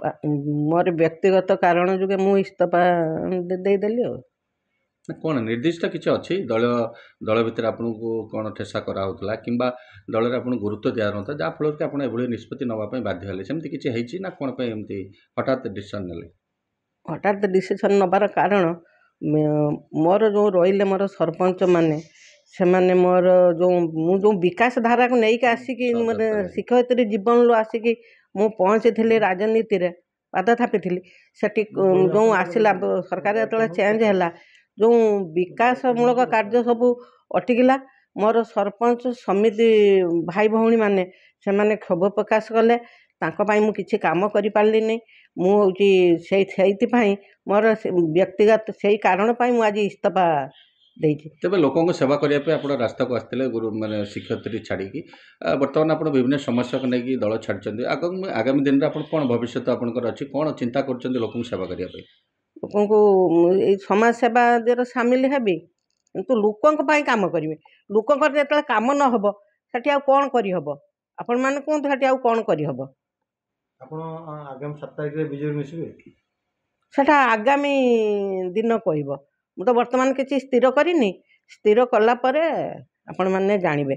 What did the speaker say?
मोर व्यक्तिगत कारण जो मु इस्तीफा देदेली। कौन निर्दिष्ट किसी अच्छी दल दल भितर आपन को कौन ठेसा कराला कि दल में आपको गुरुत्व दिया ना जहाँफल कि आप निष्पत्ति नापी बाध्य हेले सेमती किसी ना कौन एमती हठात डिसीजन ने हठात डिसीजन नबार कारण मोर जो रही मोर सरपंच माने से माने मोर जो विकास धारा को लेकिन आसिक शिक्षयित्री जीवन रू आसिक मु पहुँची थी राजनीति रे पाद थापी से जो आसला सरकार जो चेंज है जो विकासमूलक कार्य सब अटकिला मोर सरपंच समिति भाई भौणी माने से माने क्षोभ प्रकाश कले मु किछि काम करि पारली नहीं मुझे मोर व्यक्तिगत से कारण मु आज इस्तीफा देइछि। तेज लोकों सेवा करने आप रास्ता को आसते गुरु माने शिक्षयित्री छाड़ी बर्तमान आप विभिन्न समस्या को लेकिन दल छाड़ी आगामी दिन में आप कौन भविष्य आपंकर अच्छी कौन चिंता कर लोक सेवा करने लोकों को समाज सेवा देर सामिल हेबी किंतु लोकों काम करेंगे लोकों जो काम न हम से कौन करहब आपण मैंने कहतु से कौन करहब आगामी 7 तारिख बीजेपी मिसबे सेटा आगामी दिन कहब मु तो बर्तमान किसी स्थिर करनी स्थिर कला आपण मैंने जानवे।